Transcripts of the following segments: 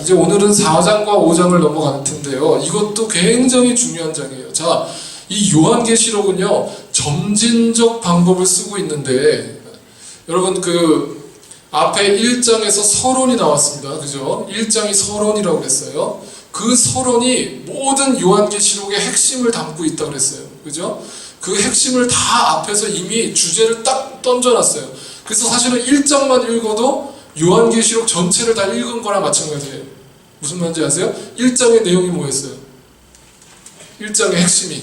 이제 오늘은 4장과 5장을 넘어갈 텐데요. 이것도 굉장히 중요한 장이에요. 자, 이 요한계시록은요, 점진적 방법을 쓰고 있는데, 여러분 그 앞에 1장에서 서론이 나왔습니다. 그죠? 1장이 서론이라고 그랬어요. 그 서론이 모든 요한계시록의 핵심을 담고 있다고 그랬어요. 그죠? 그 핵심을 다 앞에서 이미 주제를 딱 던져놨어요. 그래서 사실은 1장만 읽어도 요한계시록 전체를 다 읽은 거랑 마찬가지예요. 무슨 말인지 아세요? 1장의 내용이 뭐였어요? 1장의 핵심이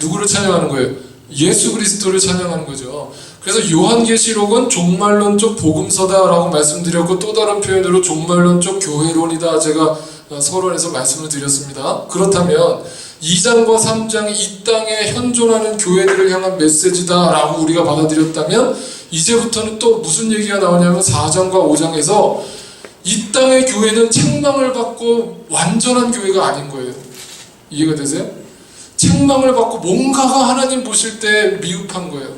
누구를 찬양하는 거예요? 예수 그리스도를 찬양하는 거죠. 그래서 요한계시록은 종말론적 복음서다라고 말씀드렸고, 또 다른 표현으로 종말론적 교회론이다, 제가 서론에서 말씀을 드렸습니다. 그렇다면 2장과 3장이 이 땅에 현존하는 교회들을 향한 메시지다라고 우리가 받아들였다면, 이제부터는 또 무슨 얘기가 나오냐면 4장과 5장에서 이 땅의 교회는 책망을 받고 완전한 교회가 아닌 거예요. 이해가 되세요? 책망을 받고 뭔가가 하나님 보실 때 미흡한 거예요.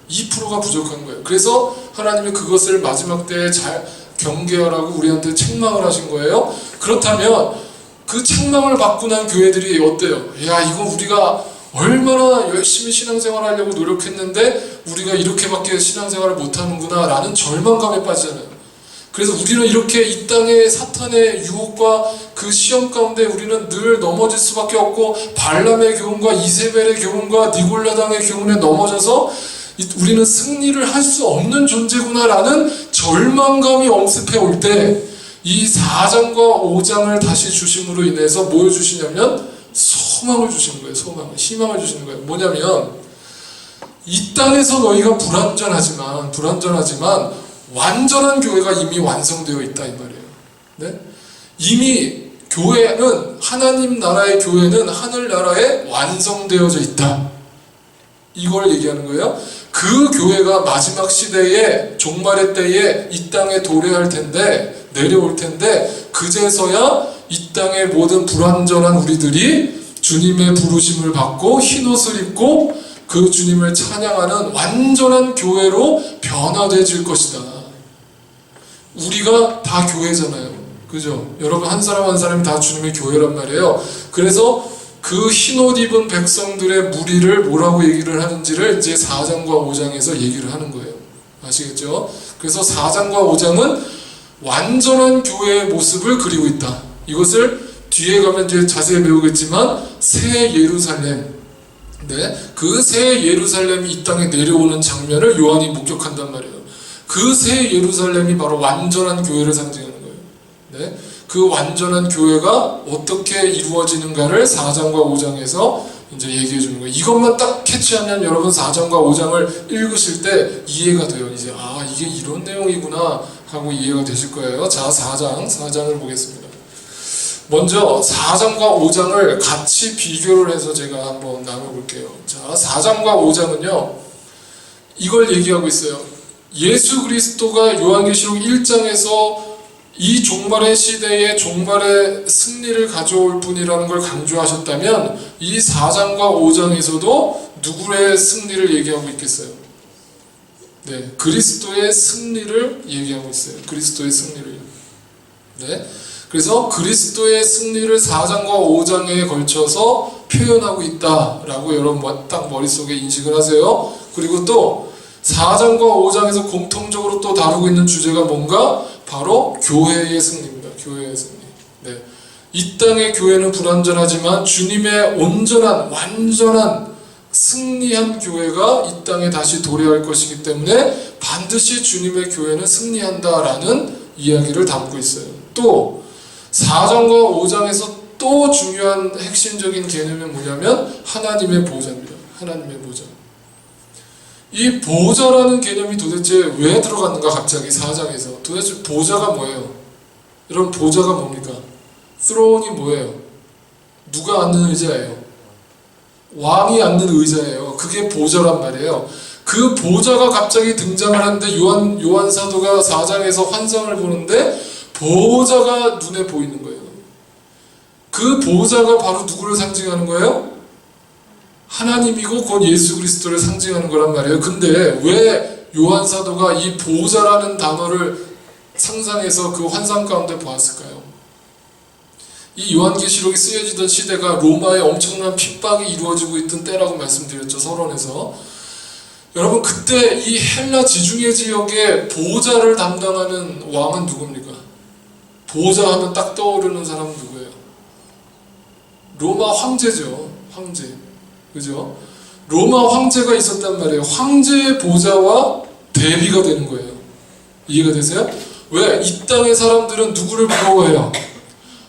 2%가 부족한 거예요. 그래서 하나님이 그것을 마지막 때에 잘 경계하라고 우리한테 책망을 하신 거예요. 그렇다면 그 책망을 받고 난 교회들이 어때요? 야, 이거 우리가 얼마나 열심히 신앙생활 하려고 노력했는데 우리가 이렇게밖에 신앙생활을 못하는구나 라는 절망감에 빠지잖아요. 그래서 우리는 이렇게 이 땅의 사탄의 유혹과 그 시험 가운데 우리는 늘 넘어질 수밖에 없고, 발람의 교훈과 이세벨의 교훈과 니골라당의 교훈에 넘어져서 우리는 승리를 할 수 없는 존재구나 라는 절망감이 엄습해 올 때, 이 4장과 5장을 다시 주심으로 인해서 뭘 주시냐면 소망을 주시는 거예요. 소망을, 희망을 주시는 거예요. 뭐냐면 이 땅에서 너희가 불완전하지만 완전한 교회가 이미 완성되어 있다 이 말이에요. 네? 이미 교회는, 하나님 나라의 교회는 하늘나라에 완성되어져 있다, 이걸 얘기하는 거예요. 그 교회가 마지막 시대에, 종말의 때에 이 땅에 도래할 텐데, 내려올 텐데, 그제서야 이 땅의 모든 불완전한 우리들이 주님의 부르심을 받고 흰옷을 입고 그 주님을 찬양하는 완전한 교회로 변화되어질 것이다. 우리가 다 교회잖아요. 그죠? 여러분 한 사람 한 사람이 다 주님의 교회란 말이에요. 그래서 그 흰옷 입은 백성들의 무리를 뭐라고 얘기를 하는지를 이제 4장과 5장에서 얘기를 하는 거예요. 아시겠죠? 그래서 4장과 5장은 완전한 교회의 모습을 그리고 있다. 이것을 뒤에 가면 이제 자세히 배우겠지만 새 예루살렘, 네, 그 새 예루살렘이 이 땅에 내려오는 장면을 요한이 목격한단 말이에요. 그 새 예루살렘이 바로 완전한 교회를 상징하는 거예요. 네? 그 완전한 교회가 어떻게 이루어지는가를 4장과 5장에서 이제 얘기해 주는 거예요. 이것만 딱 캐치하면 여러분 4장과 5장을 읽으실 때 이해가 돼요. 이제 이게 이런 내용이구나 하고 이해가 되실 거예요. 자, 4장을 보겠습니다. 먼저 4장과 5장을 같이 비교를 해서 제가 한번 나눠볼게요. 자, 4장과 5장은요, 이걸 얘기하고 있어요. 예수 그리스도가 요한계시록 1장에서 이 종말의 시대에 종말의 승리를 가져올 분이라는 걸 강조하셨다면, 이 4장과 5장에서도 누구의 승리를 얘기하고 있겠어요? 네, 그리스도의 승리를 얘기하고 있어요. 그리스도의 승리를. 네, 그래서 그리스도의 승리를 4장과 5장에 걸쳐서 표현하고 있다라고 여러분 딱 머릿속에 인식을 하세요. 그리고 또 4장과 5장에서 공통적으로 또 다루고 있는 주제가 뭔가? 바로 교회의 승리입니다. 교회의 승리. 네. 이 땅의 교회는 불완전하지만 주님의 온전한, 완전한, 승리한 교회가 이 땅에 다시 도래할 것이기 때문에 반드시 주님의 교회는 승리한다라는 이야기를 담고 있어요. 또 4장과 5장에서 또 중요한 핵심적인 개념이 뭐냐면 하나님의 보좌입니다. 하나님의 보좌. 이 보좌라는 개념이 도대체 왜 들어갔는가, 갑자기 4장에서. 도대체 보좌가 뭐예요? 여러분, 보좌가 뭡니까? throne이 뭐예요? 누가 앉는 의자예요? 왕이 앉는 의자예요. 그게 보좌란 말이에요. 그 보좌가 갑자기 등장을 하는데 요한 사도가 4장에서 환상을 보는데 보좌가 눈에 보이는 거예요. 그 보좌가 바로 누구를 상징하는 거예요? 하나님이고 곧 예수 그리스도를 상징하는 거란 말이에요. 근데 왜 요한 사도가 이 보좌라는 단어를 상상해서 그 환상 가운데 보았을까요? 이 요한계시록이 쓰여지던 시대가 로마의 엄청난 핍박이 이루어지고 있던 때라고 말씀드렸죠. 서론에서. 여러분, 그때 이 헬라 지중해 지역의 보호자를 담당하는 왕은 누굽니까? 보호자 하면 딱 떠오르는 사람은 누구예요? 로마 황제죠. 황제. 그죠? 로마 황제가 있었단 말이에요. 황제의 보좌와 대비가 되는 거예요. 이해가 되세요? 왜? 이 땅의 사람들은 누구를 부러워해요?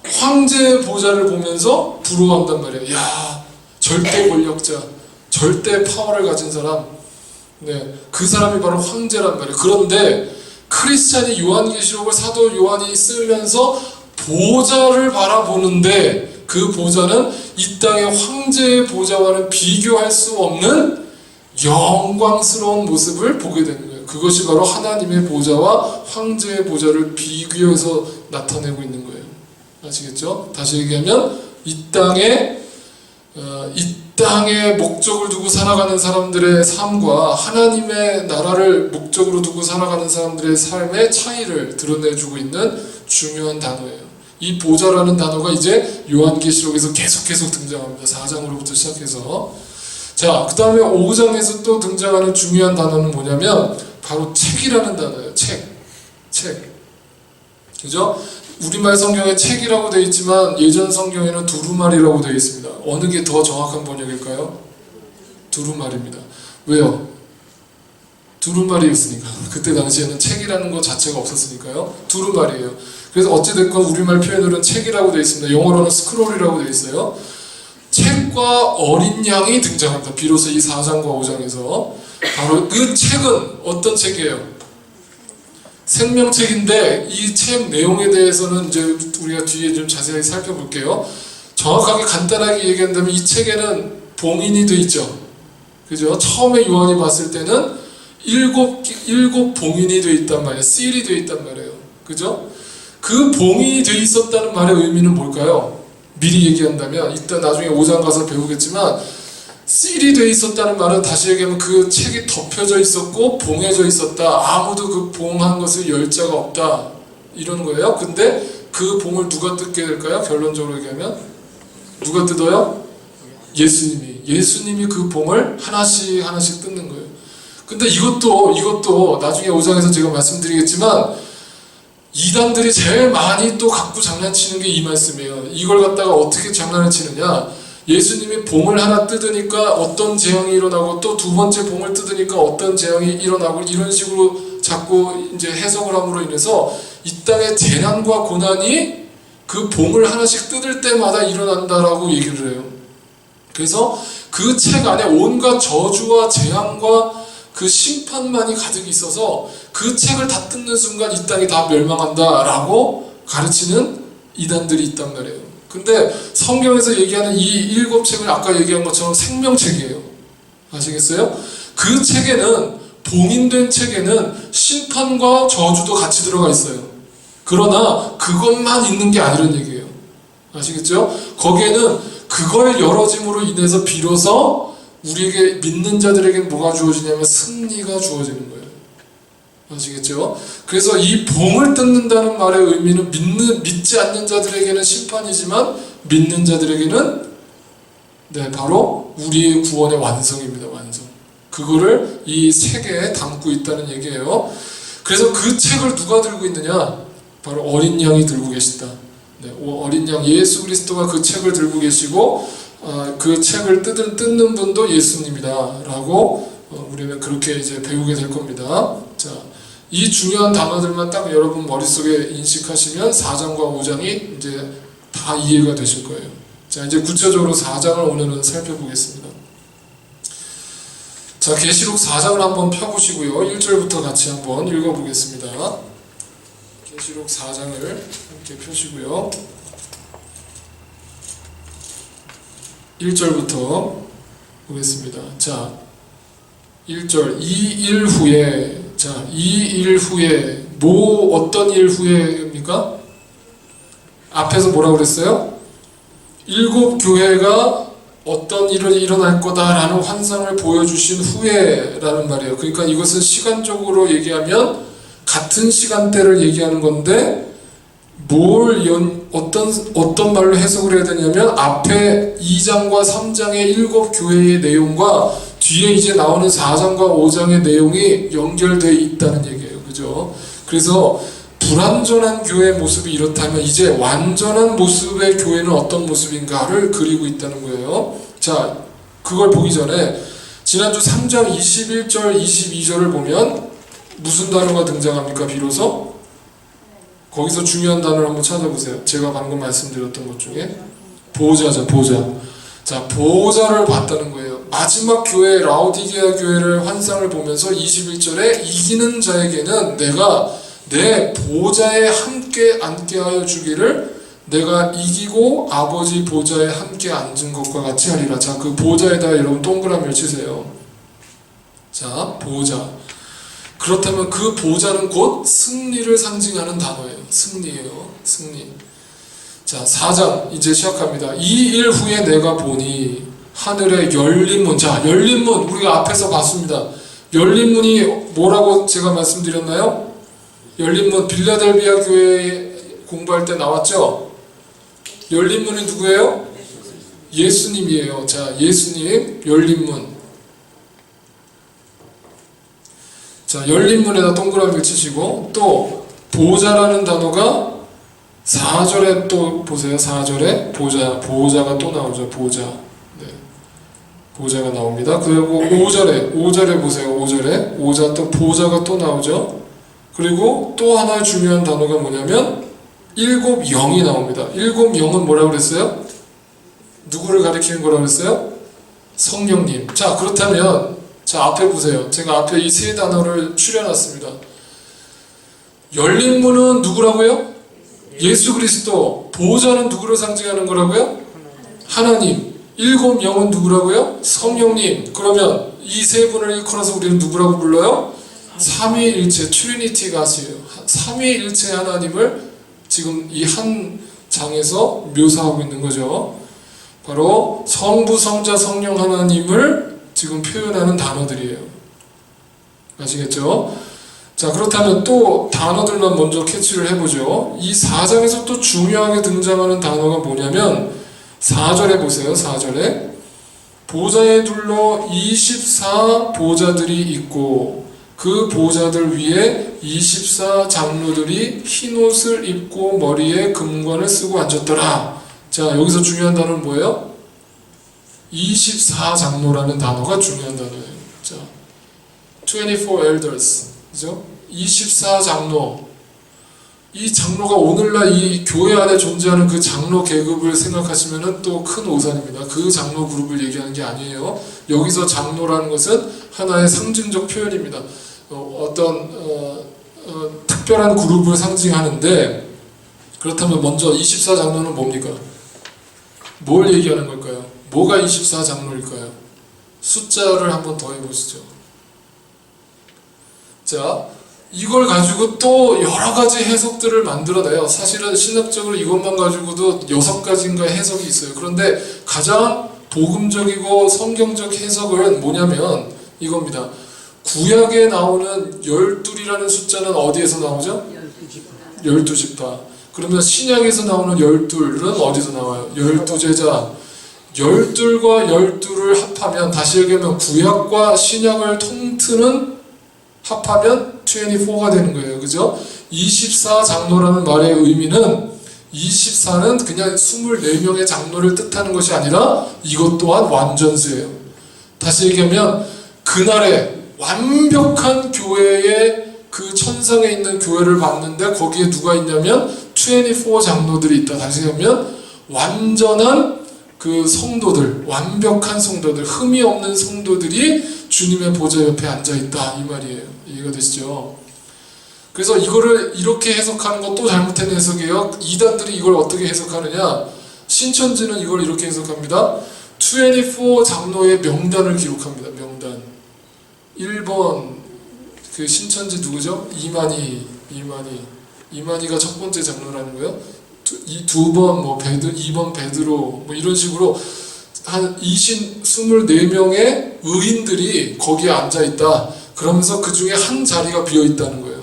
황제의 보좌를 보면서 부러워한단 말이에요. 야, 절대 권력자, 절대 파워를 가진 사람, 네, 그 사람이 바로 황제란 말이에요. 그런데 크리스찬이 요한계시록을 사도 요한이 쓰면서 보좌를 바라보는데 그 보좌는 이 땅의 황제의 보좌와는 비교할 수 없는 영광스러운 모습을 보게 되는 거예요. 그것이 바로 하나님의 보좌와 황제의 보좌를 비교해서 나타내고 있는 거예요. 아시겠죠? 다시 얘기하면 이 땅에 목적을 두고 살아가는 사람들의 삶과 하나님의 나라를 목적으로 두고 살아가는 사람들의 삶의 차이를 드러내주고 있는 중요한 단어예요. 이 보좌라는 단어가 이제 요한계시록에서 계속 등장합니다. 4장으로부터 시작해서. 자, 그 다음에 5장에서 또 등장하는 중요한 단어는 뭐냐면 바로 책이라는 단어예요. 책. 그죠? 우리말 성경에 책이라고 되어 있지만 예전 성경에는 두루마리라고 되어 있습니다. 어느 게 더 정확한 번역일까요? 두루마리입니다. 왜요? 두루마리였으니까. 그때 당시에는 책이라는 것 자체가 없었으니까요. 두루마리예요. 그래서 어찌됐건 우리말 표현으로는 책이라고 되어 있습니다. 영어로는 스크롤이라고 되어 있어요. 책과 어린 양이 등장합니다. 비로소 이 4장과 5장에서. 바로 그 책은 어떤 책이에요? 생명책인데 이 책 내용에 대해서는 이제 우리가 뒤에 좀 자세히 살펴볼게요. 정확하게 간단하게 얘기한다면 이 책에는 봉인이 되어 있죠. 그죠? 처음에 요한이 봤을 때는 일곱 봉인이 되어 있단 말이에요. 실이 되어 있단 말이에요. 그죠? 그 봉인이 되어 있었다는 말의 의미는 뭘까요? 미리 얘기한다면 이따 나중에 5장 가서 배우겠지만 실이 되어 있었다는 말은 다시 얘기하면 그 책이 덮여져 있었고 봉해져 있었다. 아무도 그 봉한 것을 열 자가 없다. 이런 거예요. 근데 그 봉을 누가 뜯게 될까요? 결론적으로 얘기하면 누가 뜯어요? 예수님이 그 봉을 하나씩 뜯는 거예요. 근데 이것도 나중에 5장에서 제가 말씀드리겠지만 이단들이 제일 많이 또 갖고 장난치는 게 이 말씀이에요. 이걸 갖다가 어떻게 장난을 치느냐? 예수님이 봉을 하나 뜯으니까 어떤 재앙이 일어나고 또 두 번째 봉을 뜯으니까 어떤 재앙이 일어나고 이런 식으로 자꾸 이제 해석을 함으로 인해서 이 땅의 재난과 고난이 그 봉을 하나씩 뜯을 때마다 일어난다라고 얘기를 해요. 그래서 그 책 안에 온갖 저주와 재앙과 그 심판만이 가득 있어서 그 책을 다 뜯는 순간 이 땅이 다 멸망한다라고 가르치는 이단들이 있단 말이에요. 근데 성경에서 얘기하는 이 7책은 아까 얘기한 것처럼 생명책이에요. 아시겠어요? 그 책에는 봉인된 책에는 심판과 저주도 같이 들어가 있어요. 그러나 그것만 있는 게 아니란 얘기예요. 아시겠죠? 거기에는 그걸 열어짐으로 인해서 비로소 우리에게 믿는 자들에게 뭐가 주어지냐면 승리가 주어지는 거예요. 아시겠죠? 그래서 이 봉을 뜯는다는 말의 의미는 믿지 않는 자들에게는 심판이지만 믿는 자들에게는 바로 우리의 구원의 완성입니다. 완성. 그거를 이 책에 담고 있다는 얘기예요. 그래서 그 책을 누가 들고 있느냐? 바로 어린 양이 들고 계시다. 어린 양 예수 그리스도가 그 책을 들고 계시고 그 책을 뜯는 분도 예수님이다라고 우리는 그렇게 이제 배우게 될 겁니다. 자, 이 중요한 단어들만 딱 여러분 머릿속에 인식하시면 4장과 5장이 이제 다 이해가 되실 거예요. 자, 이제 구체적으로 4장을 오늘은 살펴보겠습니다. 자, 계시록 4장을 한번 펴보시고요. 1절부터 같이 한번 읽어보겠습니다. 계시록 4장을 함께 펴시고요. 1절부터 보겠습니다. 자, 1절 이 일 후에 어떤 일 후에입니까? 앞에서 뭐라고 그랬어요? 7 교회가 어떤 일이 일어날 거다라는 환상을 보여주신 후에라는 말이에요. 그러니까 이것은 시간적으로 얘기하면 같은 시간대를 얘기하는 건데 어떤 말로 해석을 해야 되냐면 앞에 2장과 3장의 7 교회의 내용과 뒤에 이제 나오는 4장과 5장의 내용이 연결되어 있다는 얘기예요. 그죠? 그래서 불완전한 교회의 모습이 이렇다면 이제 완전한 모습의 교회는 어떤 모습인가를 그리고 있다는 거예요. 자, 그걸 보기 전에 지난주 3장 21절 22절을 보면 무슨 단어가 등장합니까? 비로소? 거기서 중요한 단어를 한번 찾아보세요. 제가 방금 말씀드렸던 것 중에 보호자죠. 보호자. 자, 보호자를 봤다는 거예요. 마지막 교회 라오디게아 교회를 환상을 보면서 21절에 이기는 자에게는 내가 내 보좌에 함께 앉게 하여 주기를 내가 이기고 아버지 보좌에 함께 앉은 것과 같이 하리라. 자, 그 보좌에다가 여러분 동그라미를 치세요. 자, 보좌. 그렇다면 그 보좌는 곧 승리를 상징하는 단어예요. 승리예요. 승리. 자, 4장 이제 시작합니다. 이 일 후에 내가 보니 하늘에 열린 문. 자, 열린 문 우리가 앞에서 봤습니다. 열린 문이 뭐라고 제가 말씀드렸나요? 열린 문 빌라델비아 교회 공부할 때 나왔죠? 열린 문이 누구예요? 예수님이에요. 자, 예수님 열린 문. 자, 열린 문에다 동그라미를 치시고 또 보호자라는 단어가 4절에 또 보세요. 4절에 보호자가 또 나오죠. 보호자. 네. 보호자가 나옵니다. 그리고 5절에 보세요. 5절에 보호자 또 보호자가 또 나오죠. 그리고 또 하나의 중요한 단어가 뭐냐면 7 영이 나옵니다. 7 영은 뭐라고 그랬어요? 누구를 가리키는 거라고 그랬어요? 성령님. 자, 그렇다면 자, 앞에 보세요. 제가 앞에 이 세 단어를 추려놨습니다. 열린 문은 누구라고요? 예수 그리스도. 보호자는 누구를 상징하는 거라고요? 하나님. 7 영은 누구라고요? 성령님. 그러면 이 세 분을 일컬어서 우리는 누구라고 불러요? 삼위일체, 트리니티 가스예요. 삼위일체 하나님을 지금 이 한 장에서 묘사하고 있는 거죠. 바로 성부, 성자, 성령 하나님을 지금 표현하는 단어들이에요. 아시겠죠? 자, 그렇다면 또 단어들만 먼저 캐치를 해보죠. 이 4장에서 또 중요하게 등장하는 단어가 뭐냐면 4절에 보세요. 4절에 보좌에 둘러 24 보좌들이 있고 그 보좌들 위에 24 장로들이 흰옷을 입고 머리에 금관을 쓰고 앉았더라. 자, 여기서 중요한 단어는 뭐예요? 24 장로라는 단어가 중요한 단어예요. 자, 24 elders. 그죠? 24 장로. 이 장로가 오늘날 이 교회 안에 존재하는 그 장로 계급을 생각하시면 또 큰 오산입니다. 그 장로 그룹을 얘기하는 게 아니에요. 여기서 장로라는 것은 하나의 상징적 표현입니다. 특별한 그룹을 상징하는데, 그렇다면 먼저 24 장로는 뭡니까? 뭘 얘기하는 걸까요? 뭐가 24 장로일까요? 숫자를 한번 더 해보시죠. 자, 이걸 가지고 또 여러 가지 해석들을 만들어내요. 사실은 신학적으로 이것만 가지고도 6가지인가 해석이 있어요. 그런데 가장 복음적이고 성경적 해석은 뭐냐면 이겁니다. 구약에 나오는 12이라는 숫자는 어디에서 나오죠? 12지파. 그러면 신약에서 나오는 12은 어디서 나와요? 12제자. 12과 12를 합하면, 다시 얘기하면 구약과 신약을 통틀은 합하면 24가 되는 거예요. 그죠? 24 장로라는 말의 의미는 24는 그냥 24명의 장로를 뜻하는 것이 아니라 이것 또한 완전수예요. 다시 얘기하면 그날에 완벽한 교회의 그 천상에 있는 교회를 봤는데 거기에 누가 있냐면 24 장로들이 있다. 다시 얘기하면 완전한 그 성도들, 완벽한 성도들, 흠이 없는 성도들이 주님의 보좌 옆에 앉아있다 이 말이에요. 이해가 되시죠? 그래서 이거를 이렇게 해석하는 것도 잘못된 해석이에요. 이단들이 이걸 어떻게 해석하느냐, 신천지는 이걸 이렇게 해석합니다. 24 장로의 명단을 기록합니다. 명단. 1번 그 신천지 누구죠? 이만희가 첫 번째 장로라는 거예요. 2번 뭐 2번 베드로 뭐 이런 식으로 한 24명의 의인들이 거기에 앉아 있다. 그러면서 그 중에 한 자리가 비어 있다는 거예요.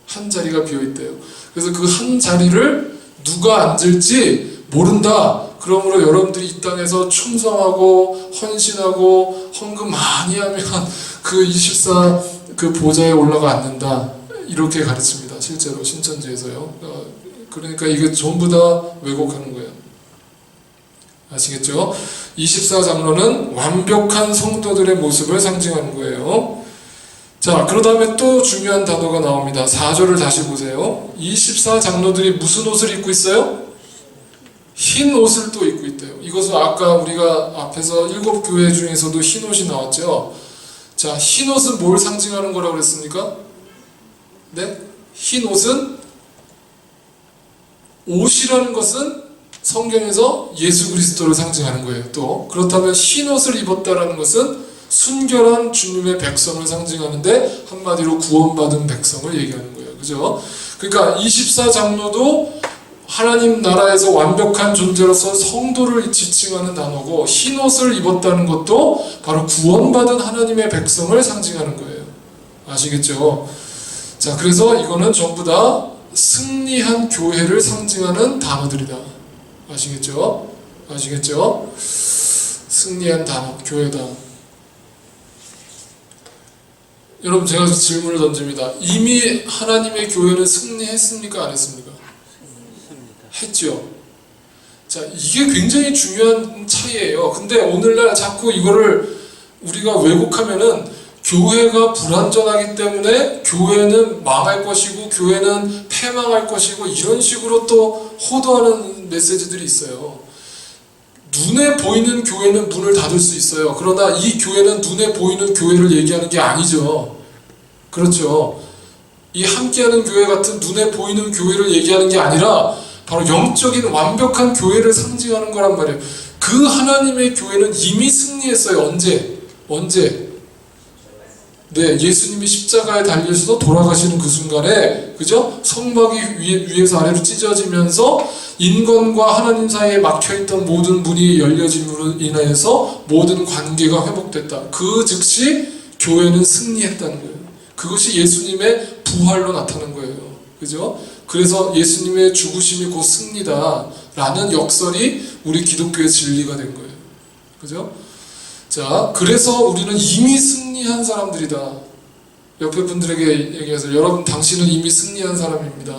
한 자리가 비어 있대요. 그래서 그 한 자리를 누가 앉을지 모른다. 그러므로 여러분들이 이 땅에서 충성하고 헌신하고 헌금 많이 하면 그 24 그 보좌에 올라가 앉는다. 이렇게 가르칩니다. 실제로 신천지에서요. 그러니까 이게 전부 다 왜곡하는 거예요. 아시겠죠? 24장로는 완벽한 성도들의 모습을 상징하는 거예요. 자, 그 다음에 또 중요한 단어가 나옵니다. 4절을 다시 보세요. 24장로들이 무슨 옷을 입고 있어요? 흰 옷을 또 입고 있대요. 이것은 아까 우리가 앞에서 7교회 중에서도 흰 옷이 나왔죠. 자, 흰 옷은 뭘 상징하는 거라고 그랬습니까? 네? 흰 옷은, 옷이라는 것은 성경에서 예수 그리스도를 상징하는 거예요. 또 그렇다면 흰 옷을 입었다라는 것은 순결한 주님의 백성을 상징하는데 한마디로 구원받은 백성을 얘기하는 거예요. 그죠? 그러니까 24장로도 하나님 나라에서 완벽한 존재로서 성도를 지칭하는 단어고, 흰 옷을 입었다는 것도 바로 구원받은 하나님의 백성을 상징하는 거예요. 아시겠죠? 자, 그래서 이거는 전부 다 승리한 교회를 상징하는 단어들이다. 아시겠죠? 아시겠죠? 승리한 단어, 교회다. 여러분, 제가 질문을 던집니다. 이미 하나님의 교회는 승리했습니까? 안 했습니까? 했죠. 자, 이게 굉장히 중요한 차이예요. 근데 오늘날 자꾸 이거를 우리가 왜곡하면은 교회가 불완전하기 때문에 교회는 망할 것이고 교회는 패망할 것이고 이런 식으로 또 호도하는 메시지들이 있어요. 눈에 보이는 교회는 문을 닫을 수 있어요. 그러나 이 교회는 눈에 보이는 교회를 얘기하는 게 아니죠. 그렇죠. 이 함께하는 교회 같은 눈에 보이는 교회를 얘기하는 게 아니라 바로 영적인 완벽한 교회를 상징하는 거란 말이에요. 그 하나님의 교회는 이미 승리했어요. 언제? 네, 예수님이 십자가에 달리셔서 돌아가시는 그 순간에, 그죠? 성막이 위에서 아래로 찢어지면서 인간과 하나님 사이에 막혀있던 모든 문이 열려짐으로 인하여서 모든 관계가 회복됐다. 그 즉시 교회는 승리했다는 거예요. 그것이 예수님의 부활로 나타난 거예요. 그죠? 그래서 예수님의 죽으심이 곧 승리다 라는 역설이 우리 기독교의 진리가 된 거예요. 그죠? 자, 그래서 우리는 이미 승리한 사람들이다. 옆에 분들에게 얘기해서 여러분, 당신은 이미 승리한 사람입니다.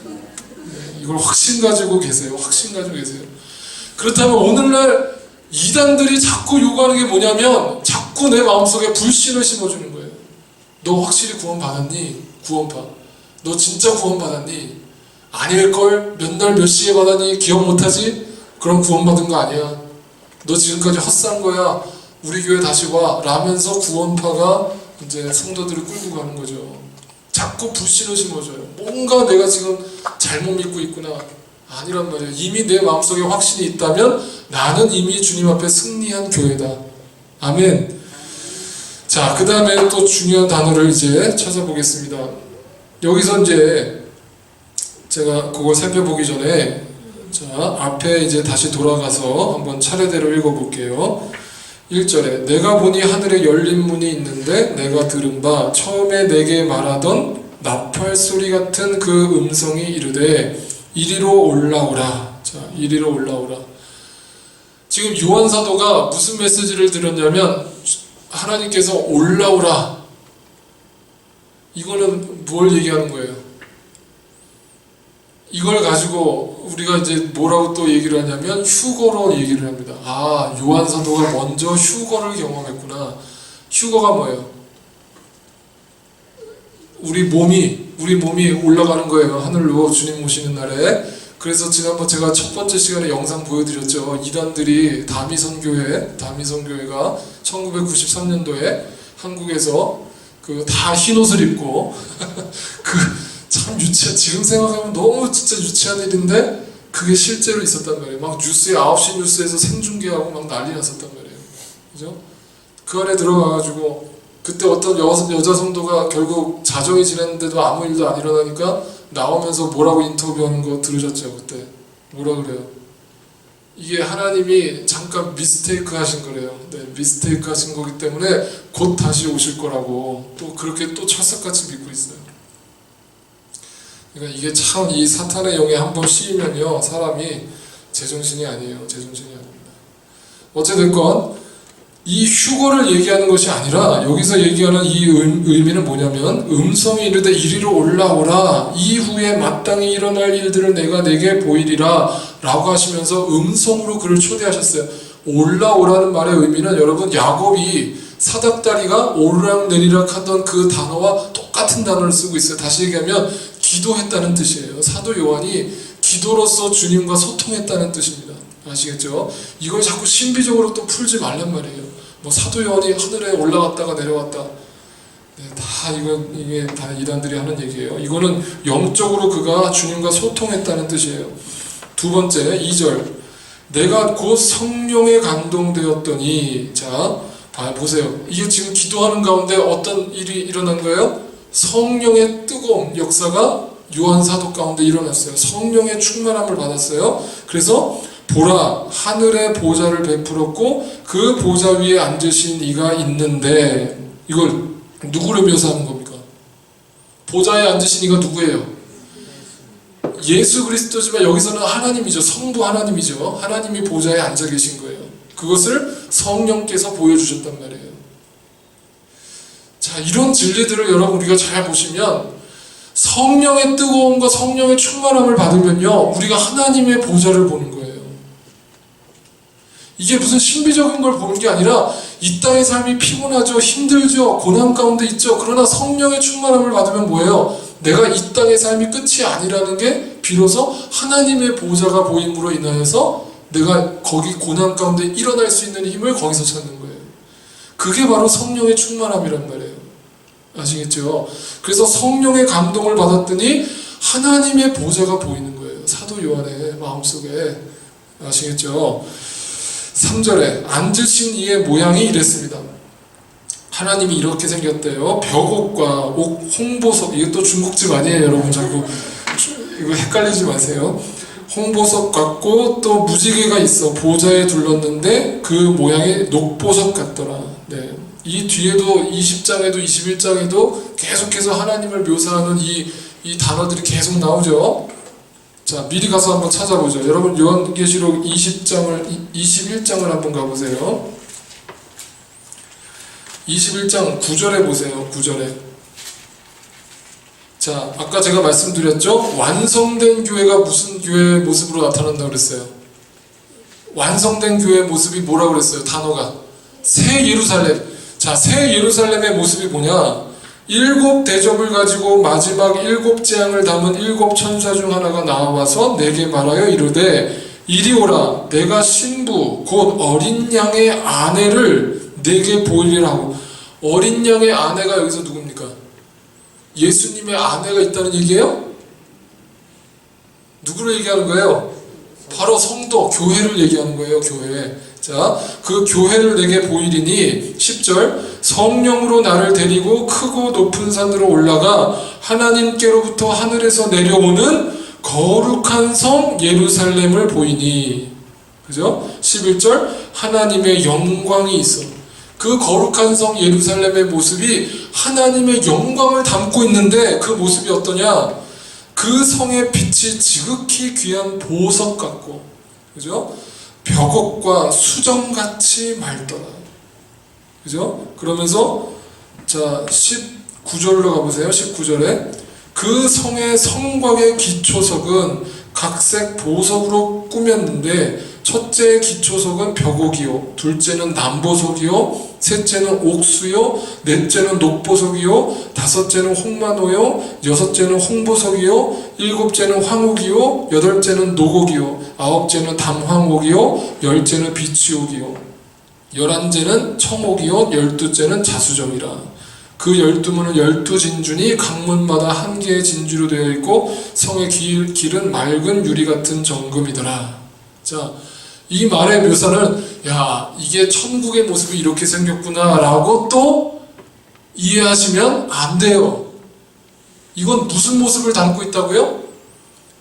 네, 이걸 확신 가지고 계세요. 확신 가지고 계세요. 그렇다면 오늘날 이단들이 자꾸 요구하는 게 뭐냐면 자꾸 내 마음속에 불신을 심어주는 거예요. 너 확실히 구원받았니? 구원파. 너 진짜 구원받았니? 아닐걸? 몇 날 몇 시에 받았니? 기억 못하지? 그럼 구원받은 거 아니야. 너 지금까지 헛산 거야. 우리 교회 다시 와. 라면서 구원파가 이제 성도들을 끌고 가는 거죠. 자꾸 불신을 심어줘요. 뭔가 내가 지금 잘못 믿고 있구나. 아니란 말이에요. 이미 내 마음속에 확신이 있다면 나는 이미 주님 앞에 승리한 교회다. 아멘. 자, 그 다음에 또 중요한 단어를 이제 찾아보겠습니다. 여기서 이제 제가 그걸 살펴보기 전에 자, 앞에 이제 다시 돌아가서 한번 차례대로 읽어볼게요. 1절에 내가 보니 하늘에 열린 문이 있는데 내가 들은 바 처음에 내게 말하던 나팔 소리 같은 그 음성이 이르되 이리로 올라오라. 자, 이리로 올라오라. 지금 요한 사도가 무슨 메시지를 들었냐면 하나님께서 올라오라. 이거는 뭘 얘기하는 거예요? 이걸 가지고 우리가 이제 뭐라고 또 얘기를 하냐면 휴거로 얘기를 합니다. 아, 요한 사도가 먼저 휴거를 경험했구나. 휴거가 뭐예요? 우리 몸이 올라가는 거예요. 하늘로 주님 오시는 날에. 그래서 지난번 제가 첫 번째 시간에 영상 보여드렸죠. 이단들이 다미성교회가 1993년도에 한국에서 그 다 흰옷을 입고 참 지금 생각하면 너무 진짜 유치한 일인데 그게 실제로 있었단 말이에요. 막 뉴스에 9시 뉴스에서 생중계하고 막 난리 났었단 말이에요. 그죠? 그 안에 들어가가지고 그때 어떤 여자 성도가 결국 자정이 지났는데도 아무 일도 안 일어나니까 나오면서 뭐라고 인터뷰하는 거 들으셨죠? 그때 뭐라 그래요? 이게 하나님이 잠깐 미스테이크 하신 거래요. 네, 미스테이크 하신 거기 때문에 곧 다시 오실 거라고 또 그렇게 또 철석같이 믿고 있어요. 그러니까 이게 참 이 사탄의 영에 한번 씌이면요 사람이 제정신이 아니에요. 제정신이 아닙니다. 어찌됐건 이 휴거를 얘기하는 것이 아니라 여기서 얘기하는 이 의미는 뭐냐면 음성이 이르되 이리로 올라오라 이후에 마땅히 일어날 일들을 내가 내게 보이리라 라고 하시면서 음성으로 그를 초대하셨어요. 올라오라는 말의 의미는 여러분 야곱이 사닥다리가 오르락내리락 하던 그 단어와 똑같은 단어를 쓰고 있어요. 다시 얘기하면 기도했다는 뜻이에요. 사도 요한이 기도로서 주님과 소통했다는 뜻입니다. 아시겠죠? 이걸 자꾸 신비적으로 또 풀지 말란 말이에요. 뭐 사도 요한이 하늘에 올라갔다가 내려왔다. 네, 다 이게 다 이단들이 하는 얘기예요. 이거는 영적으로 그가 주님과 소통했다는 뜻이에요. 두 번째 2절 내가 곧 성령에 감동되었더니 자 보세요. 이게 지금 기도하는 가운데 어떤 일이 일어난 거예요? 성령의 뜨거움 역사가 요한 사도 가운데 일어났어요. 성령의 충만함을 받았어요. 그래서 보라 하늘의 보좌를 베풀었고 그 보좌 위에 앉으신 이가 있는데 이걸 누구를 묘사하는 겁니까? 보좌에 앉으신 이가 누구예요? 예수 그리스도지만 여기서는 하나님이죠. 성부 하나님이죠. 하나님이 보좌에 앉아 계신 거예요. 그것을 성령께서 보여주셨단 말이에요. 자, 이런 진리들을 여러분 우리가 잘 보시면 성령의 뜨거움과 성령의 충만함을 받으면요 우리가 하나님의 보좌를 보는 거예요. 이게 무슨 신비적인 걸 보는 게 아니라 이 땅의 삶이 피곤하죠, 힘들죠, 고난 가운데 있죠. 그러나 성령의 충만함을 받으면 뭐예요? 내가 이 땅의 삶이 끝이 아니라는 게 비로소 하나님의 보좌가 보임으로 인하여서 내가 거기 고난 가운데 일어날 수 있는 힘을 거기서 찾는 거예요. 그게 바로 성령의 충만함이란 말이에요. 아시겠죠? 그래서 성령의 감동을 받았더니 하나님의 보좌가 보이는 거예요. 사도 요한의 마음속에. 아시겠죠? 3절에 앉으신 이의 모양이 이랬습니다. 하나님이 이렇게 생겼대요. 벽옥과 홍보석, 이게 또 중국집 아니에요 여러분. 자꾸 이거 헷갈리지 마세요. 홍보석 같고 또 무지개가 있어 보좌에 둘렀는데 그 모양이 녹보석 같더라. 네. 이 뒤에도 20장에도 21장에도 계속해서 하나님을 묘사하는 이 단어들이 계속 나오죠. 자, 미리 가서 한번 찾아보죠. 여러분 요한계시록 21장을 한번 가보세요. 21장 9절에 보세요. 9절에. 자, 아까 제가 말씀드렸죠. 완성된 교회가 무슨 교회의 모습으로 나타난다고 그랬어요? 완성된 교회의 모습이 뭐라고 그랬어요? 단어가 새 예루살렘. 자, 새 예루살렘의 모습이 뭐냐? 7 대접을 가지고 마지막 7 재앙을 담은 7 천사 중 하나가 나와서 내게 말하여 이르되 이리 오라 내가 신부 곧 어린 양의 아내를 내게 보이리라 하고. 어린 양의 아내가 여기서 누굽니까? 예수님의 아내가 있다는 얘기예요? 누구를 얘기하는 거예요? 바로 성도, 교회를 얘기하는 거예요. 교회. 자, 그 교회를 내게 보이리니 10절 성령으로 나를 데리고 크고 높은 산으로 올라가 하나님께로부터 하늘에서 내려오는 거룩한 성 예루살렘을 보이니. 그죠? 11절 하나님의 영광이 있어. 그 거룩한 성 예루살렘의 모습이 하나님의 영광을 담고 있는데 그 모습이 어떠냐? 그 성의 빛이 지극히 귀한 보석 같고, 그죠? 벽옥과 수정같이 맑더라. 그죠? 그러면서 자 19절로 가보세요. 19절에 그 성의 성곽의 기초석은 각색 보석으로 꾸몄는데 첫째 기초석은 벽옥이요, 둘째는 남보석이요, 셋째는 옥수요, 넷째는 녹보석이요, 다섯째는 홍마노요, 여섯째는 홍보석이요, 일곱째는 황옥이요, 여덟째는 녹옥이요, 아홉째는 담황옥이요, 열째는 비치옥이요, 11째는 청옥이요, 12째는 자수정이라. 그 12문은 12진주니 각문마다 한 개의 진주로 되어 있고 성의 길은 맑은 유리 같은 정금이더라. 자, 이 말의 묘사는 야, 이게 천국의 모습이 이렇게 생겼구나 라고 또 이해하시면 안 돼요. 이건 무슨 모습을 담고 있다고요?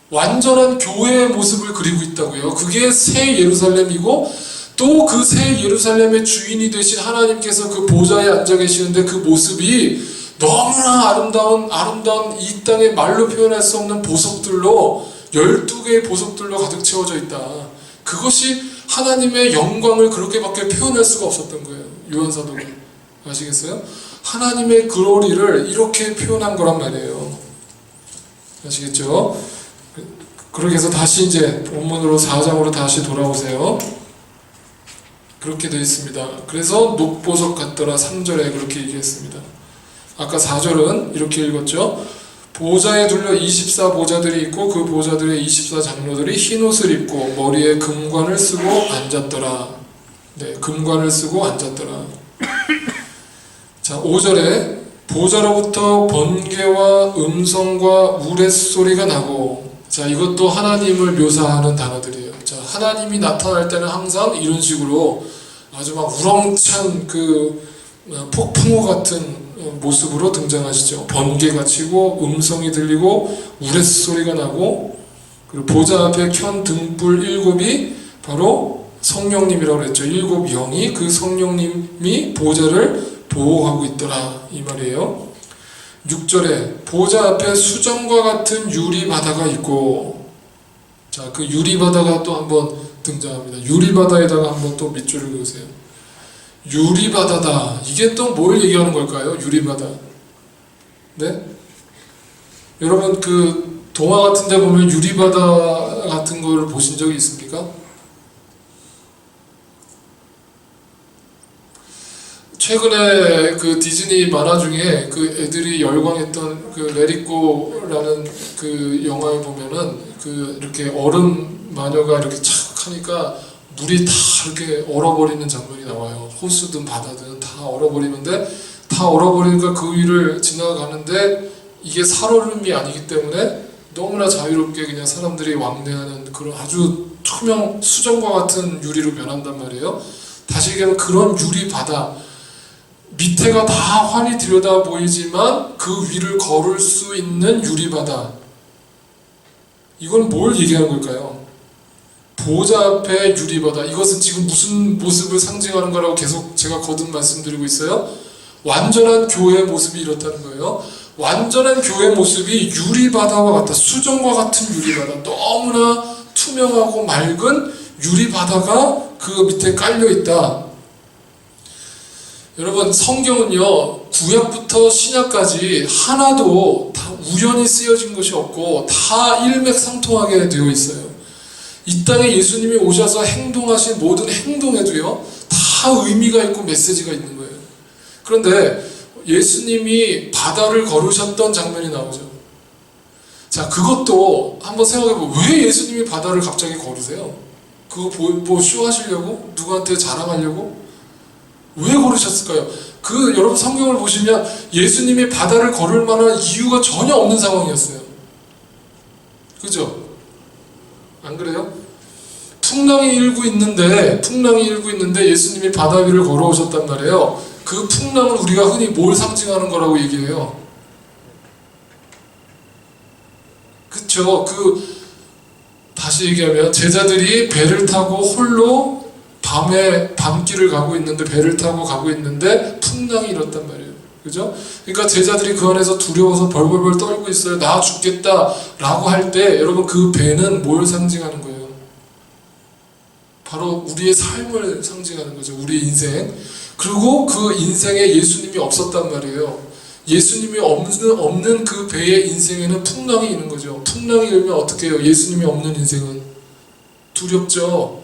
완전한 교회의 모습을 그리고 있다고요. 그게 새 예루살렘이고 또 그 새 예루살렘의 주인이 되신 하나님께서 그 보좌에 앉아 계시는데 그 모습이 너무나 아름다운 이 땅에 말로 표현할 수 없는 보석들로 12개의 보석들로 가득 채워져 있다. 그것이 하나님의 영광을 그렇게밖에 표현할 수가 없었던 거예요. 요한사도가. 아시겠어요? 하나님의 글로리를 이렇게 표현한 거란 말이에요. 아시겠죠? 그렇게 해서 다시 이제 본문으로 4장으로 다시 돌아오세요. 그렇게 되어 있습니다. 그래서 녹보석 같더라 3절에 그렇게 얘기했습니다. 아까 4절은 이렇게 읽었죠. 보좌에 둘러 24보좌들이 있고 그 보좌들의 24장로들이 흰옷을 입고 머리에 금관을 쓰고 앉았더라. 네, 금관을 쓰고 앉았더라. 자, 5절에 보좌로부터 번개와 음성과 우레소리가 나고, 자, 이것도 하나님을 묘사하는 단어들이에요. 자, 하나님이 나타날 때는 항상 이런 식으로 아주 막 우렁찬 그 폭풍우 같은 모습으로 등장하시죠. 번개가 치고 음성이 들리고 우레소리가 나고, 그리고 보좌 앞에 켠 등불 7이 바로 성령님이라고 그랬죠. 7 영이 그 성령님이 보좌를 보호하고 있더라 이 말이에요. 6절에 보좌 앞에 수정과 같은 유리바다가 있고, 자, 그 유리바다가 또 한번 등장합니다. 유리바다에다가 한번 또 밑줄을 그으세요. 유리바다다. 이게 또 뭘 얘기하는 걸까요? 유리바다. 네? 여러분 그 동화 같은 데 보면 유리바다 같은 걸 보신 적이 있습니까? 최근에 그 디즈니 만화 중에 그 애들이 열광했던 그 레디고라는 그 영화에 보면은 그 이렇게 얼음 마녀가 이렇게 착 하니까 물이 다 이렇게 얼어버리는 장면이 나와요. 호수든 바다든 다 얼어버리는데, 다 얼어버리니까 그 위를 지나가는데 이게 살얼음이 아니기 때문에 너무나 자유롭게 그냥 사람들이 왕래하는 그런 아주 투명 수정과 같은 유리로 변한단 말이에요. 다시 얘기하면 그런 유리 바다, 밑에가 다 환히 들여다 보이지만 그 위를 걸을 수 있는 유리 바다. 이건 뭘 얘기하는 걸까요? 보좌 앞에 유리바다. 이것은 지금 무슨 모습을 상징하는 거라고 계속 제가 거듭 말씀드리고 있어요. 완전한 교회의 모습이 이렇다는 거예요. 완전한 교회의 모습이 유리바다와 같다. 수정과 같은 유리바다. 너무나 투명하고 맑은 유리바다가 그 밑에 깔려있다. 여러분, 성경은요, 구약부터 신약까지 하나도 다 우연히 쓰여진 것이 없고 다 일맥상통하게 되어 있어요. 이 땅에 예수님이 오셔서 행동하신 모든 행동에도요, 다 의미가 있고 메시지가 있는 거예요. 그런데 예수님이 바다를 걸으셨던 장면이 나오죠. 자, 그것도 한번 생각해보면, 왜 예수님이 바다를 갑자기 걸으세요? 그거 뭐 쇼하시려고? 누구한테 자랑하려고? 왜 걸으셨을까요? 그 여러분 성경을 보시면 예수님이 바다를 걸을 만한 이유가 전혀 없는 상황이었어요. 그죠? 안 그래요? 풍랑이 일고 있는데 예수님이 바다 위를 걸어오셨단 말이에요. 그 풍랑은 우리가 흔히 뭘 상징하는 거라고 얘기해요? 그쵸? 다시 얘기하면 제자들이 배를 타고 홀로 밤길을 가고 있는데, 배를 타고 가고 있는데 풍랑이 일었단 말이에요. 그죠? 그러니까 제자들이 그 안에서 두려워서 벌벌벌 떨고 있어요. 나 죽겠다 라고 할 때, 여러분 그 배는 뭘 상징하는 거예요? 바로 우리의 삶을 상징하는 거죠. 우리의 인생. 그리고 그 인생에 예수님이 없었단 말이에요. 예수님이 없는 그 배의 인생에는 풍랑이 있는 거죠. 풍랑이 일면 어떻게 해요? 예수님이 없는 인생은 두렵죠.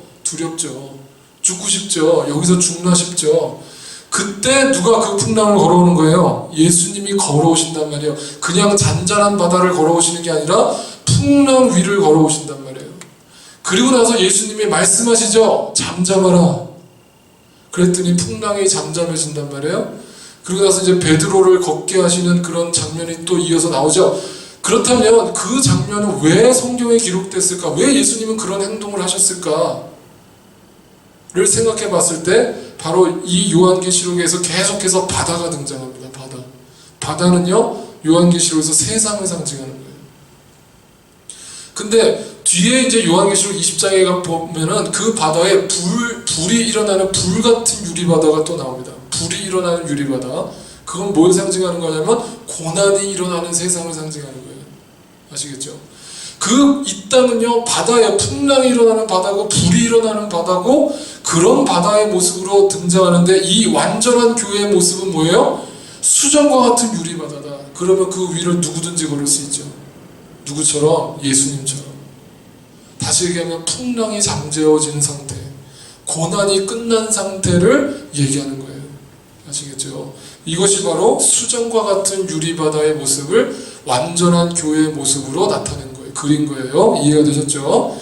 죽고 싶죠. 여기서 죽나 싶죠. 그때 누가 그 풍랑을 걸어오는 거예요? 예수님이 걸어오신단 말이에요. 그냥 잔잔한 바다를 걸어오시는 게 아니라 풍랑 위를 걸어오신단 말이에요. 그리고 나서 예수님이 말씀하시죠. 잠잠하라. 그랬더니 풍랑이 잠잠해진단 말이에요. 그리고 나서 이제 베드로를 걷게 하시는 그런 장면이 또 이어서 나오죠. 그렇다면 그 장면은 왜 성경에 기록됐을까? 왜 예수님은 그런 행동을 하셨을까? 를 생각해 봤을 때 바로 이 요한계시록에서 계속해서 바다가 등장합니다. 바다는요, 요한계시록에서 세상을 상징하는 거예요. 근데 뒤에 이제 요한계시록 20장에 보면은 그 바다에 불이 일어나는 불 같은 유리바다가 또 나옵니다. 불이 일어나는 유리바다. 그건 뭘 상징하는 거냐면 고난이 일어나는 세상을 상징하는 거예요. 아시겠죠? 이 땅은요 바다예요. 풍랑이 일어나는 바다고 불이 일어나는 바다고, 그런 바다의 모습으로 등장하는데, 이 완전한 교회의 모습은 뭐예요? 수정과 같은 유리바다다. 그러면 그 위를 누구든지 걸을 수 있죠. 누구처럼? 예수님처럼. 다시 얘기하면 풍랑이 잠재워진 상태, 고난이 끝난 상태를 얘기하는 거예요. 아시겠죠? 이것이 바로 수정과 같은 유리바다의 모습을 완전한 교회의 모습으로 나타낸 거예요. 그린 거예요. 이해가 되셨죠?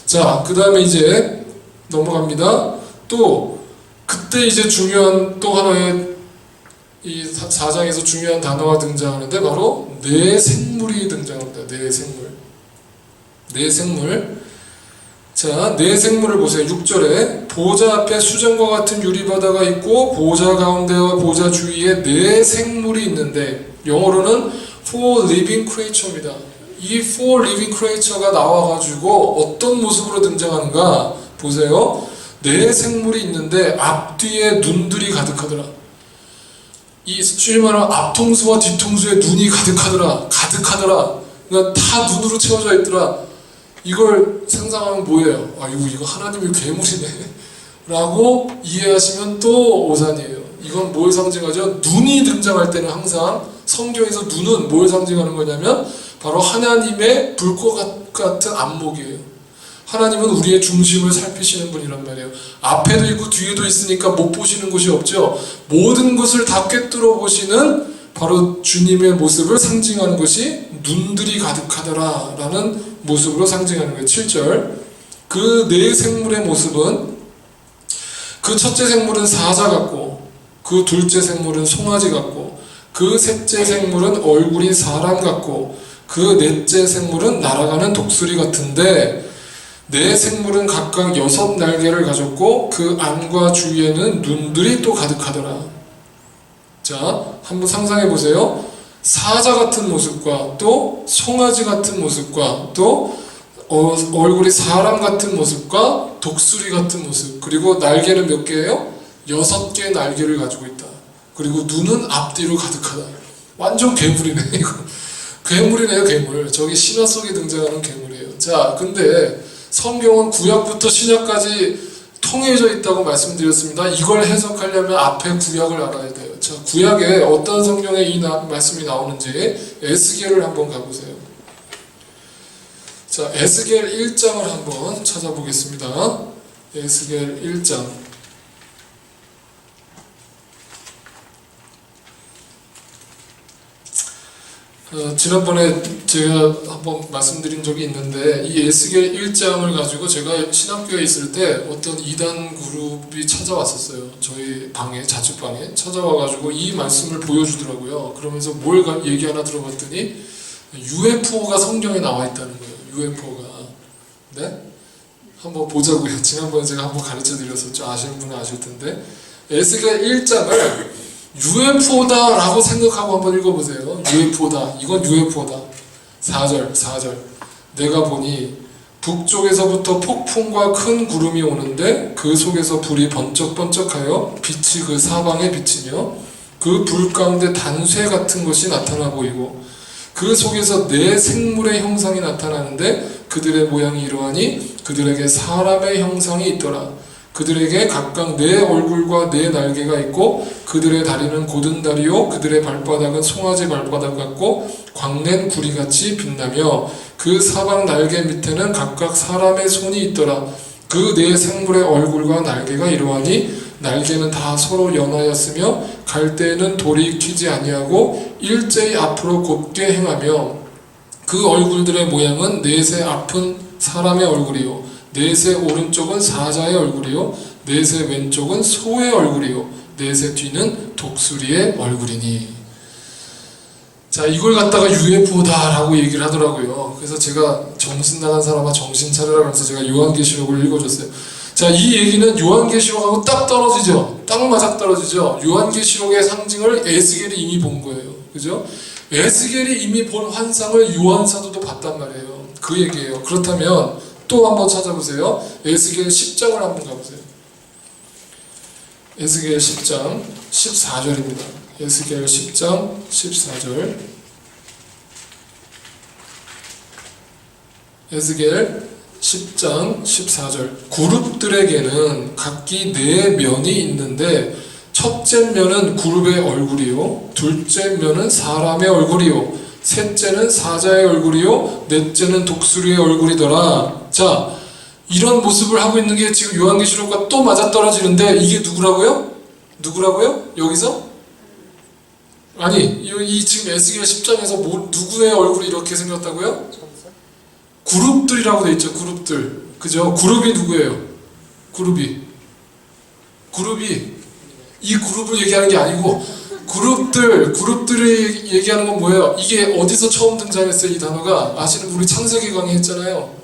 자, 그 다음에 이제 넘어갑니다. 또 그때 이제 중요한 또 하나의 이 4장에서 중요한 단어가 등장하는데, 바로 내 생물이 등장합니다. 내 생물. 내 생물. 자, 내 생물을 보세요. 6절에 보좌 앞에 수정과 같은 유리바다가 있고 보좌 가운데와 보좌 주위에 내 생물이 있는데, 영어로는 four living creature입니다. 이 four living creature가 나와가지고 어떤 모습으로 등장하는가 보세요. 내 생물이 있는데 앞뒤에 눈들이 가득하더라. 이 쉽게 말하면 앞통수와 뒤통수에 눈이 가득하더라. 그러니까 다 눈으로 채워져 있더라. 이걸 상상하면 뭐예요? 이거 하나님의 괴물이네 라고 이해하시면 또 오산이에요. 이건 뭘 상징하죠? 눈이 등장할 때는 항상 성경에서 눈은 뭘 상징하는 거냐면 바로 하나님의 불꽃 같은 안목이에요. 하나님은 우리의 중심을 살피시는 분이란 말이에요. 앞에도 있고 뒤에도 있으니까 못 보시는 곳이 없죠. 모든 것을 다 꿰뚫어 보시는 바로 주님의 모습을 상징하는 것이 눈들이 가득하더라 라는 모습으로 상징하는 거예요. 7절. 그 네 생물의 모습은, 그 첫째 생물은 사자 같고, 그 둘째 생물은 송아지 같고, 그 셋째 생물은 얼굴이 사람 같고, 그 넷째 생물은 날아가는 독수리 같은데, 네 생물은 각각 6 날개를 가졌고 그 안과 주위에는 눈들이 또 가득하더라. 자, 한번 상상해 보세요. 사자 같은 모습과 또 송아지 같은 모습과 또 얼굴이 사람 같은 모습과 독수리 같은 모습, 그리고 날개는 몇 개예요? 6개의 날개를 가지고 있다. 그리고 눈은 앞뒤로 가득하다. 완전 괴물이네 이거. 괴물이네요, 괴물. 저기 신화 속에 등장하는 괴물이에요. 자, 근데 성경은 구약부터 신약까지 통해져 있다고 말씀드렸습니다. 이걸 해석하려면 앞에 구약을 알아야 돼요. 자, 구약에 어떤 성경에 이 말씀이 나오는지 에스겔을 한번 가보세요. 자, 에스겔 1장을 한번 찾아보겠습니다. 에스겔 1장. 지난번에 제가 한번 말씀드린 적이 있는데, 이 에스겔 1장을 가지고 제가 신학교에 있을 때 어떤 이단 그룹이 찾아왔었어요. 저희 방에, 자취방에 찾아와가지고 이 말씀을 보여주더라고요. 그러면서 뭘 얘기하나 들어봤더니 UFO가 성경에 나와 있다는 거예요. UFO가. 네? 한번 보자고요. 지난번에 제가 한번 가르쳐 드렸었죠. 아시는 분은 아실 텐데, 에스겔 1장을 UFO다 라고 생각하고 한번 읽어보세요. UFO다. 이건 UFO다. 4절. 내가 보니 북쪽에서부터 폭풍과 큰 구름이 오는데 그 속에서 불이 번쩍번쩍하여 빛이 그 사방에 비치며 그 불 가운데 단쇠 같은 것이 나타나 보이고 그 속에서 네 생물의 형상이 나타나는데 그들의 모양이 이러하니 그들에게 사람의 형상이 있더라. 그들에게 각각 네 얼굴과 네 날개가 있고 그들의 다리는 고든 다리요 그들의 발바닥은 송아지 발바닥 같고 광낸 구리같이 빛나며 그 사방 날개 밑에는 각각 사람의 손이 있더라. 그 네 생물의 얼굴과 날개가 이러하니 날개는 다 서로 연하였으며 갈 때에는 돌이 익히지 아니하고 일제히 앞으로 곧게 행하며 그 얼굴들의 모양은 넷의 앞은 사람의 얼굴이요 넷의 오른쪽은 사자의 얼굴이요 넷의 왼쪽은 소의 얼굴이요 넷의 뒤는 독수리의 얼굴이니. 자, 이걸 갖다가 UFO다 라고 얘기를 하더라고요. 그래서 제가 정신 나간 사람아 정신 차려라 그래서 제가 요한계시록을 읽어줬어요. 자, 이 얘기는 요한계시록하고 딱 떨어지죠. 딱 맞아떨어지죠. 요한계시록의 상징을 에스겔이 이미 본 거예요. 그죠? 에스겔이 이미 본 환상을 요한사도도 봤단 말이에요. 그 얘기예요. 그렇다면 또 한번 찾아보세요. 에스겔 10장을 한번 가보세요. 에스겔 10장 14절입니다. 에스겔 10장 14절. 에스겔 10장 14절. 그룹들에게는 각기 4면이 있는데 첫째 면은 그룹의 얼굴이요, 둘째 면은 사람의 얼굴이요, 셋째는 사자의 얼굴이요, 넷째는 독수리의 얼굴이더라. 자, 이런 모습을 하고 있는 게 지금 요한계시록과 또 맞아떨어지는데 이게 누구라고요? 누구라고요? 여기서? 아니, 이 지금 에스겔 10장에서 누구의 얼굴이 이렇게 생겼다고요? 그룹들이라고 돼 있죠. 그룹들. 그죠? 그룹이 누구예요? 그룹이 이 그룹을 얘기하는 게 아니고 그룹들이 얘기하는 건 뭐예요? 이게 어디서 처음 등장했어요? 이 단어가 아시는 분, 우리 창세기 강의했잖아요.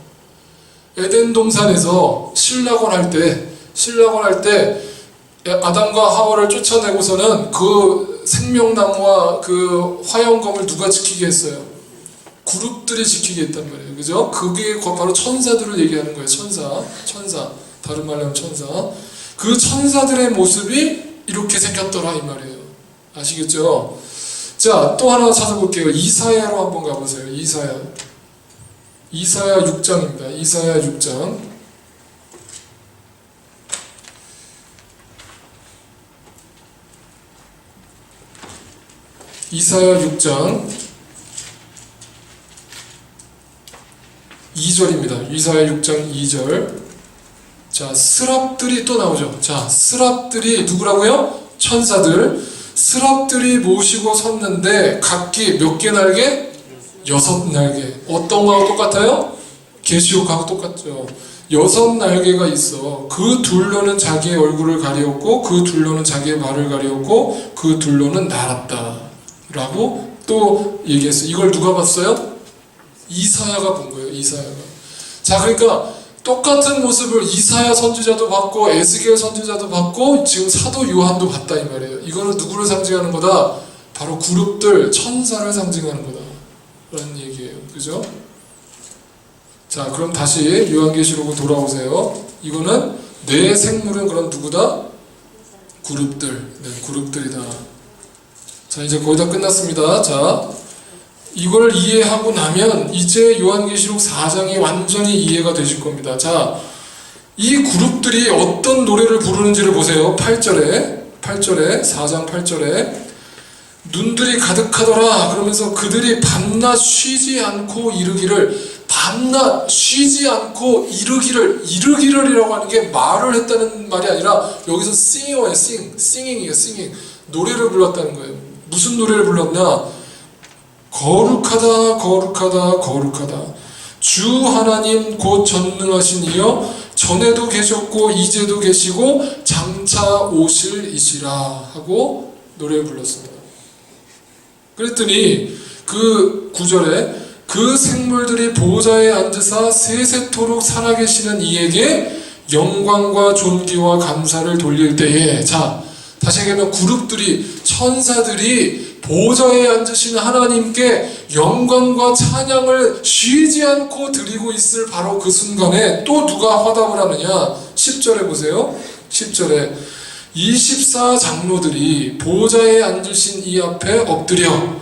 에덴 동산에서 신락원 할 때 아담과 하와를 쫓아내고서는 그 생명나무와 그 화영검을 누가 지키게 했어요? 그룹들이 지키게 했단 말이에요. 그죠? 그게 바로 천사들을 얘기하는 거예요. 천사. 다른 말로 하면 천사. 그 천사들의 모습이 이렇게 생겼더라 이 말이에요. 아시겠죠? 자, 또 하나 찾아볼게요. 이사야로 한번 가보세요. 이사야 6장입니다. 이사야 6장. 이사야 6장 2절입니다. 이사야 6장 2절. 자, 스랍들이 또 나오죠. 자, 스랍들이 누구라고요? 천사들. 스랍들이 모시고 섰는데 각기 몇 개 날개? 6날개. 어떤 거하고 똑같아요? 계시록하고 똑같죠. 6날개가 있어. 그 둘로는 자기의 얼굴을 가리었고 그 둘로는 자기의 발을 가리었고 그 둘로는 날았다 라고 또 얘기했어요. 이걸 누가 봤어요? 이사야가 본 거예요. 이사야가. 자, 그러니까 똑같은 모습을 이사야 선지자도 봤고 에스겔 선지자도 봤고 지금 사도 요한도 봤다 이 말이에요. 이거는 누구를 상징하는 거다? 바로 그룹들, 천사를 상징하는 거다 라는 얘기예요. 그죠? 자, 그럼 다시 요한계시록으로 돌아오세요. 이거는 내 생물은 그럼 누구다? 그룹들. 네, 그룹들이다. 자, 이제 거의 다 끝났습니다. 자, 이걸 이해하고 나면 이제 요한계시록 4장이 완전히 이해가 되실 겁니다. 자, 이 그룹들이 어떤 노래를 부르는지를 보세요. 8절에 4장 8절에 눈들이 가득하더라 그러면서 그들이 밤낮 쉬지 않고 이르기를, 밤낮 쉬지 않고 이르기를이라고 하는 게 말을 했다는 말이 아니라 여기서 sing어예요. singing이에요. 노래를 불렀다는 거예요. 무슨 노래를 불렀냐? 거룩하다 거룩하다 거룩하다 주 하나님 곧 전능하신 이여 전에도 계셨고 이제도 계시고 장차 오실 이시라 하고 노래를 불렀습니다. 그랬더니 그 9절에 그 생물들이 보좌에 앉으사 세세토록 살아계시는 이에게 영광과 존귀와 감사를 돌릴 때에, 자, 다시 얘기하면 그룹들이, 천사들이 보좌에 앉으신 하나님께 영광과 찬양을 쉬지 않고 드리고 있을 바로 그 순간에 또 누가 화답을 하느냐? 10절에 보세요. 10절에 24장로들이 보좌에 앉으신 이 앞에 엎드려,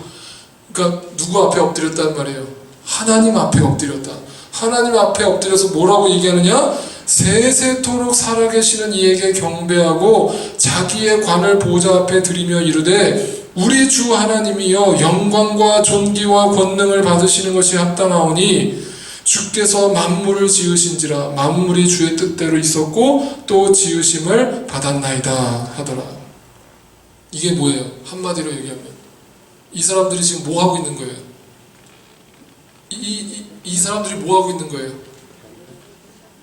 그러니까 누구 앞에 엎드렸단 말이에요? 하나님 앞에 엎드렸다. 하나님 앞에 엎드려서 뭐라고 얘기하느냐? 세세토록 살아계시는 이에게 경배하고 자기의 관을 보좌 앞에 드리며 이르되 우리 주 하나님이여 영광과 존귀와 권능을 받으시는 것이 합당하오니 주께서 만물을 지으신지라 만물이 주의 뜻대로 있었고 또 지으심을 받았나이다 하더라. 이게 뭐예요? 한마디로 얘기하면 이 사람들이 지금 뭐 하고 있는 거예요? 이 사람들이 뭐 하고 있는 거예요?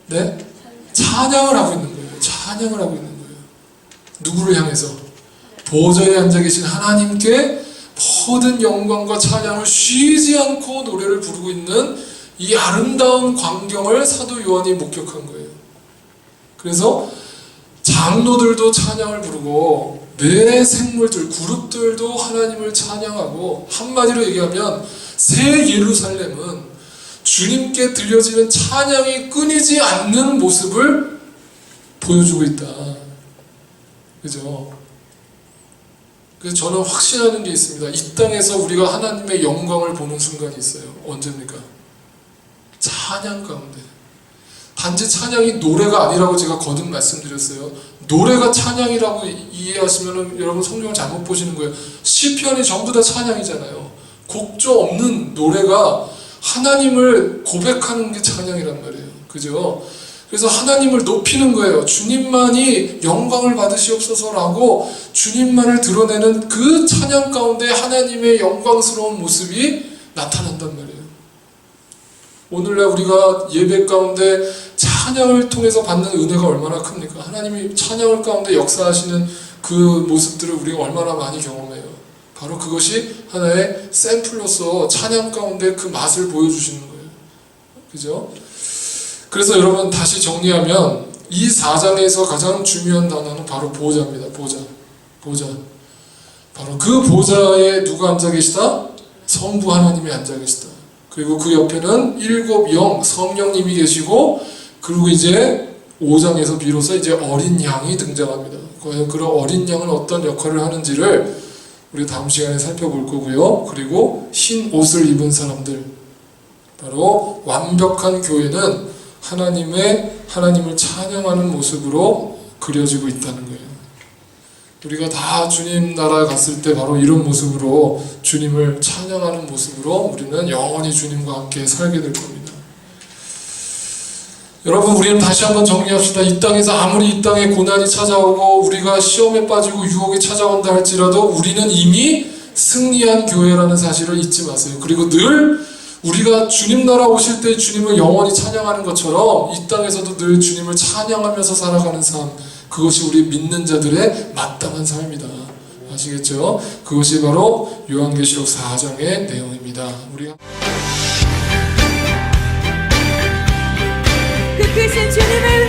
네? 찬양을 하고 있는 거예요. 찬양을 하고 있는 거예요. 누구를 향해서? 보좌에 앉아 계신 하나님께 모든 영광과 찬양을 쉬지 않고 노래를 부르고 있는 이 아름다운 광경을 사도 요한이 목격한 거예요. 그래서 장로들도 찬양을 부르고 내 생물들, 그룹들도 하나님을 찬양하고, 한마디로 얘기하면 새 예루살렘은 주님께 들려지는 찬양이 끊이지 않는 모습을 보여주고 있다. 그죠? 그래서 저는 확신하는 게 있습니다. 이 땅에서 우리가 하나님의 영광을 보는 순간이 있어요. 언제입니까? 찬양 가운데. 단지 찬양이 노래가 아니라고 제가 거듭 말씀드렸어요. 노래가 찬양이라고 이해하시면 여러분 성경을 잘못 보시는 거예요. 시편이 전부 다 찬양이잖아요. 곡조 없는 노래가 하나님을 고백하는 게 찬양이란 말이에요. 그죠? 그래서 하나님을 높이는 거예요. 주님만이 영광을 받으시옵소서라고 주님만을 드러내는 그 찬양 가운데 하나님의 영광스러운 모습이 나타난단 말이에요. 오늘날 우리가 예배 가운데 찬양을 통해서 받는 은혜가 얼마나 큽니까? 하나님이 찬양을 가운데 역사하시는 그 모습들을 우리가 얼마나 많이 경험해요. 바로 그것이 하나의 샘플로서 찬양 가운데 그 맛을 보여주시는 거예요. 그죠? 그래서 여러분 다시 정리하면 이 4장에서 가장 중요한 단어는 바로 보좌입니다. 보좌. 바로 그 보좌에 누가 앉아 계시다? 성부 하나님이 앉아 계시다. 그리고 그 옆에는 7 영 성령님이 계시고, 그리고 이제 5장에서 비로소 이제 어린 양이 등장합니다. 과연 그런 어린 양은 어떤 역할을 하는지를 우리 다음 시간에 살펴볼 거고요. 그리고 흰 옷을 입은 사람들, 바로 완벽한 교회는 하나님을 찬양하는 모습으로 그려지고 있다는 거예요. 우리가 다 주님 나라에 갔을 때 바로 이런 모습으로 주님을 찬양하는 모습으로 우리는 영원히 주님과 함께 살게 될 겁니다. 여러분, 우리는 다시 한번 정리합시다. 이 땅에서 아무리 이 땅에 고난이 찾아오고 우리가 시험에 빠지고 유혹이 찾아온다 할지라도 우리는 이미 승리한 교회라는 사실을 잊지 마세요. 그리고 늘 우리가 주님 나라 오실 때 주님을 영원히 찬양하는 것처럼 이 땅에서도 늘 주님을 찬양하면서 살아가는 삶, 그것이 우리 믿는 자들의 마땅한 삶이다. 아시겠죠? 그것이 바로 요한계시록 4장의 내용입니다. 그 크신 주님을